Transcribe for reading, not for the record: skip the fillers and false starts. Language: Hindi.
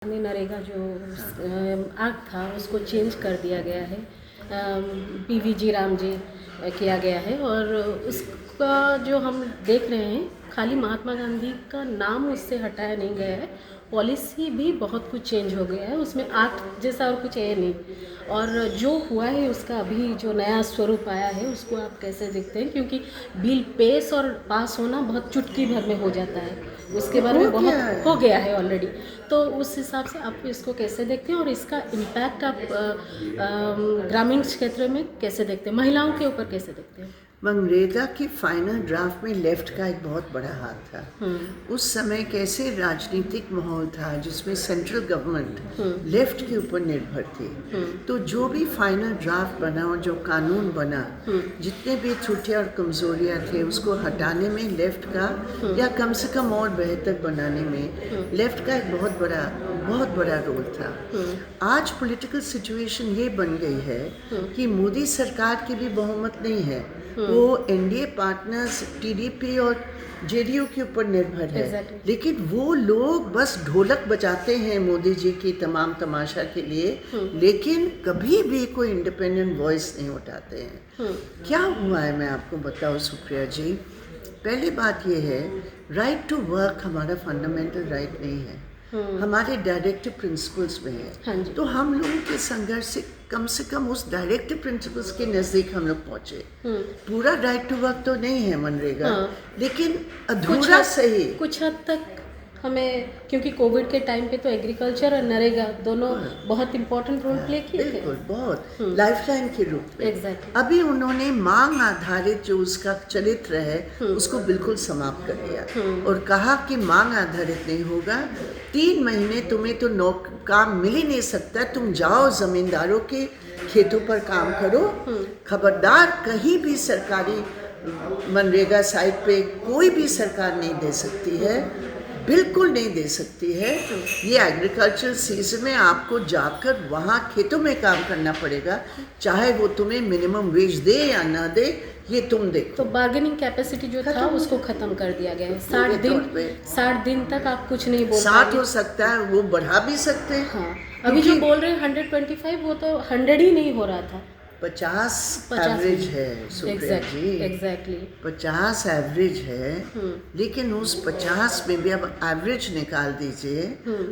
नरेगा जो एक्ट था उसको चेंज कर दिया गया है। PVG राम जी किया गया है और उसका जो हम देख रहे हैं खाली महात्मा गांधी का नाम उससे हटाया नहीं गया है, पॉलिसी भी बहुत कुछ चेंज हो गया है, उसमें एक्ट जैसा और कुछ है नहीं। और जो हुआ है उसका अभी जो नया स्वरूप आया है उसको आप कैसे देखते हैं? क्योंकि बिल पेश और पास होना बहुत चुटकी भर में हो जाता है, उसके बारे में बहुत हो गया है ऑलरेडी। तो उस हिसाब से आप इसको कैसे देखते हैं और इसका इम्पैक्ट आप ग्रामीण क्षेत्र में कैसे देखते हैं, महिलाओं के ऊपर कैसे देखते हैं? मनरेगा की फाइनल ड्राफ्ट में लेफ्ट का एक बहुत बड़ा हाथ था। उस समय कैसे राजनीतिक माहौल था जिसमें सेंट्रल गवर्नमेंट लेफ्ट के ऊपर निर्भर थी। तो जो भी फाइनल ड्राफ्ट बना और जो कानून बना, जितने भी त्रुटियां और कमजोरियां थे उसको हटाने में लेफ्ट का या कम से कम और बेहतर बनाने में लेफ्ट का एक बहुत बड़ा रोल था। आज पॉलिटिकल सिचुएशन ये बन गई है कि मोदी सरकार की भी बहुमत नहीं है, वो एनडीए पार्टनर्स टीडीपी और जेडीयू के ऊपर निर्भर है। लेकिन वो लोग बस ढोलक बजाते हैं मोदी जी की तमाम तमाशा के लिए, लेकिन कभी भी कोई इंडिपेंडेंट वॉइस नहीं उठाते हैं। क्या हुआ है मैं आपको बताऊं सुप्रिया जी। पहली बात ये है, राइट टू वर्क हमारा फंडामेंटल राइट नहीं है, हमारे डायरेक्टिव प्रिंसिपल्स में है। हाँ, तो हम लोगों के संघर्ष से कम उस डायरेक्टिव प्रिंसिपल्स के नज़दीक हम लोग पहुँचे। पूरा राइट टू वर्क तो नहीं है मनरेगा, लेकिन अधूरा सही कुछ हद तक हमें, क्योंकि कोविड के टाइम पे तो एग्रीकल्चर और नरेगा दोनों बहुत इंपॉर्टेंट रोल प्ले किए थे। बिल्कुल, बहुत लाइफलाइन के रूप में। एग्जैक्टली। अभी उन्होंने मांग आधारित जो उसका चरित्र है उसको बिल्कुल समाप्त कर दिया और कहा कि मांग आधारित नहीं होगा। 3 महीने तुम्हें तो काम मिल ही नहीं सकता, तुम जाओ जमींदारों के खेतों पर काम करो। खबरदार कहीं भी सरकारी मनरेगा साइट पे कोई भी सरकार नहीं दे सकती है, बिल्कुल नहीं दे सकती है। ये एग्रीकल्चर सीजन में आपको जाकर वहाँ खेतों में काम करना पड़ेगा, चाहे वो तुम्हें मिनिमम वेज दे या ना दे, ये तुम देखो। तो बार्गेनिंग कैपेसिटी जो था उसको खत्म कर दिया गया है। 60 दिन तक आप कुछ नहीं बोल 60 हो सकता है, वो बढ़ा भी सकते हैं। हाँ, अभी जो बोल रहे हैं 125, वो तो 100 ही नहीं हो रहा था। 50 एवरेज है सुप्रिया जी। एग्जैक्टली 50 एवरेज है, लेकिन उस 50 में भी अब एवरेज निकाल दीजिए